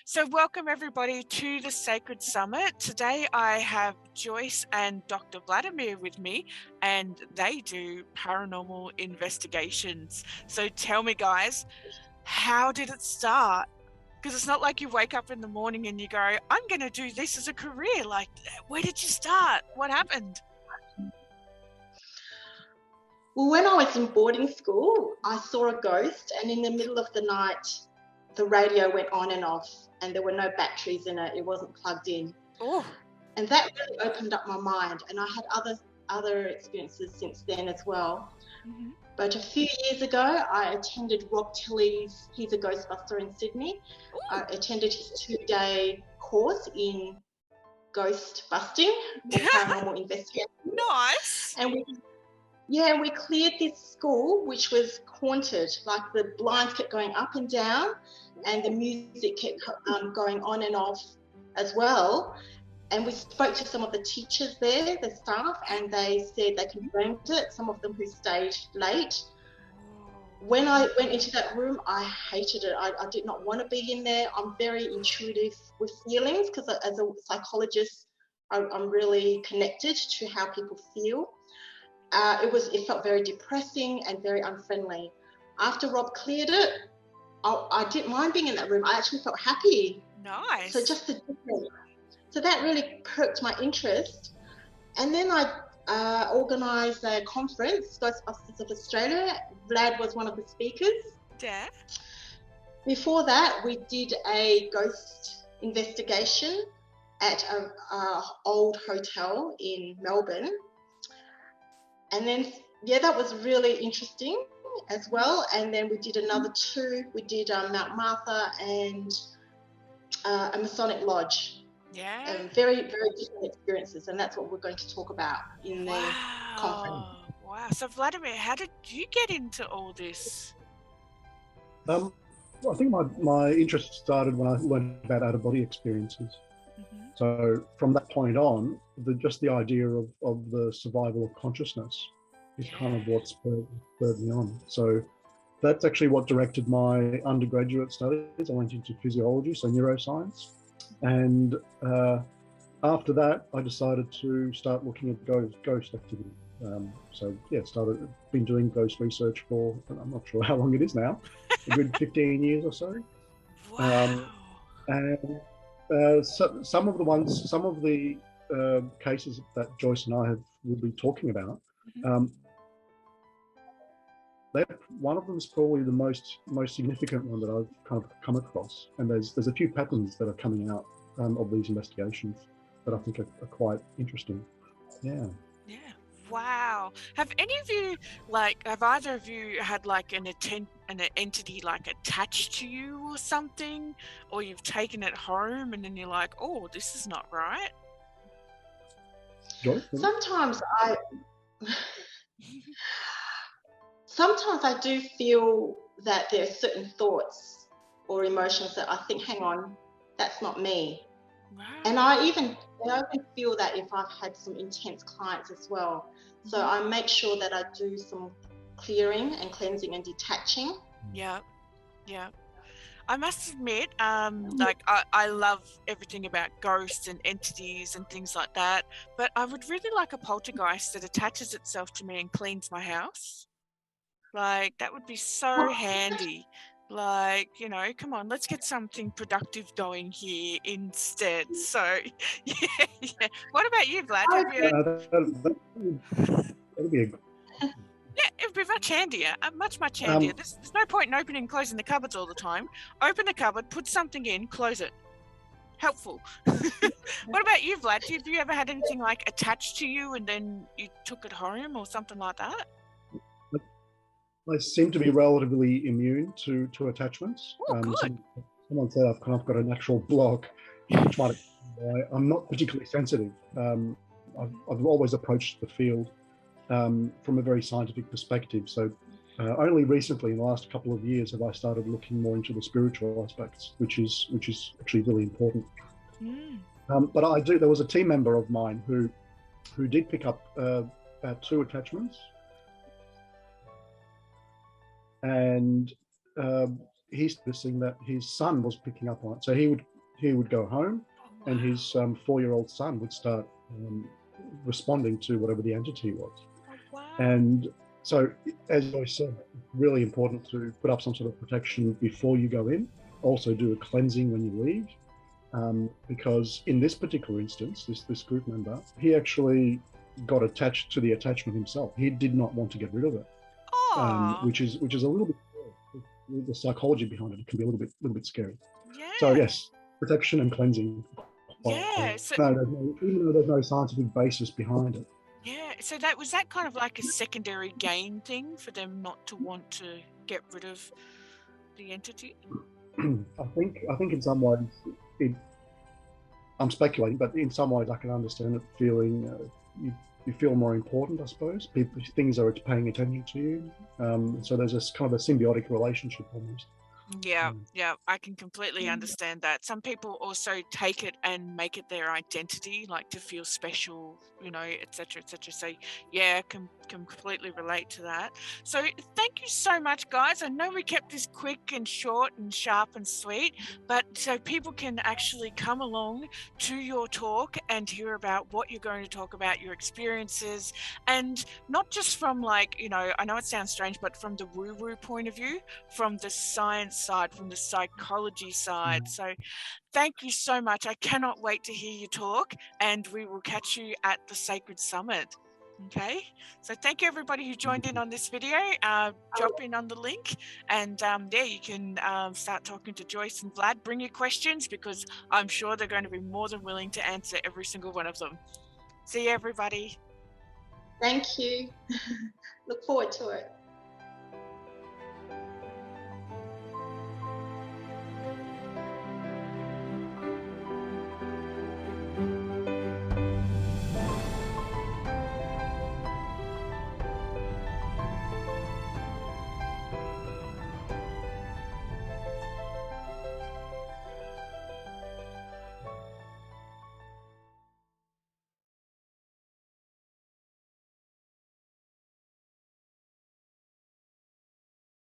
So welcome everybody to the Sacred Summit. Today I have Joyce and Dr. Vladimir with me, and they do paranormal investigations. So tell me guys, how did it start? Because it's not like you wake up in the morning and you go, I'm going to do this as a career. Like, where did you start? What happened? Well, when I was in boarding school, I saw a ghost, and in the middle of the night, the radio went on and off, and there were no batteries in it. It wasn't plugged in. Oh. And that really opened up my mind. And I had other experiences since then as well. Mm-hmm. But a few years ago, I attended Rob Tilley's, he's a Ghostbuster in Sydney. Ooh. I attended his 2-day course in ghost busting or paranormal investigation. Nice. And we cleared this school, which was haunted. Like the blinds kept going up and down, and the music kept going on and off as well. And we spoke to some of the teachers there, the staff, and they said they confirmed it, some of them who stayed late. When I went into that room, I hated it. I did not want to be in there. I'm very intuitive with feelings because as a psychologist, I'm really connected to how people feel. It felt very depressing and very unfriendly. After Rob cleared it, I didn't mind being in that room. I actually felt happy. Nice. So just the difference. So that really perked my interest. And then I organised a conference, Ghostbusters of Australia. Vlad was one of the speakers. Yeah. Before that, we did a ghost investigation at an old hotel in Melbourne. And then, that was really interesting as well. And then we did another 2. We did Mount Martha and a Masonic Lodge. Yeah. Very, very different experiences. And that's what we're going to talk about in the conference. Wow. So, Vladimir, how did you get into all this? Well, I think my interest started when I learned about out-of-body experiences. Mm-hmm. So from that point on, just the idea of the survival of consciousness is kind of what spurred me on. So that's actually what directed my undergraduate studies. I went into physiology, so neuroscience. And after that, I decided to start looking at ghost activity. Been doing ghost research for, I'm not sure how long it is now, a good 15 years or so. Wow. Some of the cases that Joyce and I will be talking about, one of them is probably the most significant one that I've kind of come across, and there's a few patterns that are coming out of these investigations that I think are quite interesting. Yeah. Wow. Have either of you had like an entity like attached to you or something, or you've taken it home and then you're like, oh, this is not right? Sometimes I do feel that there are certain thoughts or emotions that I think, hang on, that's not me. Wow. And I even feel that if I've had some intense clients as well. So I make sure that I do some clearing and cleansing and detaching. Yeah. I must admit, I love everything about ghosts and entities and things like that, but I would really like a poltergeist that attaches itself to me and cleans my house. Like, that would be so handy. Like, come on, let's get something productive going here instead. So, yeah. What about you, Vlad? That'll be a... Yeah, it'd be much handier. Much handier. There's no point in opening and closing the cupboards all the time. Open the cupboard, put something in, close it. Helpful. What about you, Vlad? Have you ever had anything like attached to you and then you took it home or something like that? I seem to be relatively immune to attachments. Oh, good. Someone said I've kind of got a natural block, which might why I'm not particularly sensitive. I've always approached the field from a very scientific perspective. So only recently, in the last couple of years, have I started looking more into the spiritual aspects, which is actually really important. But there was a team member of mine who did pick up about 2 attachments. And he's noticing that his son was picking up on it. So he would he would go home, and his 4-year-old son would start responding to whatever the entity was. Oh, wow. And so, as I said, really important to put up some sort of protection before you go in. Also do a cleansing when you leave, because in this particular instance, this group member, he actually got attached to the attachment himself. He did not want to get rid of it, which is a little bit scary. The psychology behind it can be a little bit scary. Yeah. So yes, protection and cleansing. Yeah. So, even though there's no scientific basis behind it. Yeah. So that was that kind of like a secondary gain thing for them not to want to get rid of the entity. I think in some ways I'm speculating, but in some ways I can understand it feeling you feel more important, I suppose. Things are paying attention to you. So there's this kind of a symbiotic relationship almost. Yeah, I can completely understand that. Some people also take it and make it their identity, like to feel special, etc., etc. So yeah, can completely relate to that. So thank you so much, guys. I know we kept this quick and short and sharp and sweet, but so people can actually come along to your talk and hear about what you're going to talk about, your experiences, and not just from I know it sounds strange, but from the woo-woo point of view, from the science side, from the psychology side. So thank you so much. I cannot wait to hear you talk, and we will catch you at the Sacred Summit. Okay, so thank you everybody who joined in on this video. Drop in on the link, and you can start talking to Joyce and Vlad. Bring your questions, because I'm sure they're going to be more than willing to answer every single one of them. See you, everybody. Thank you. Look forward to it.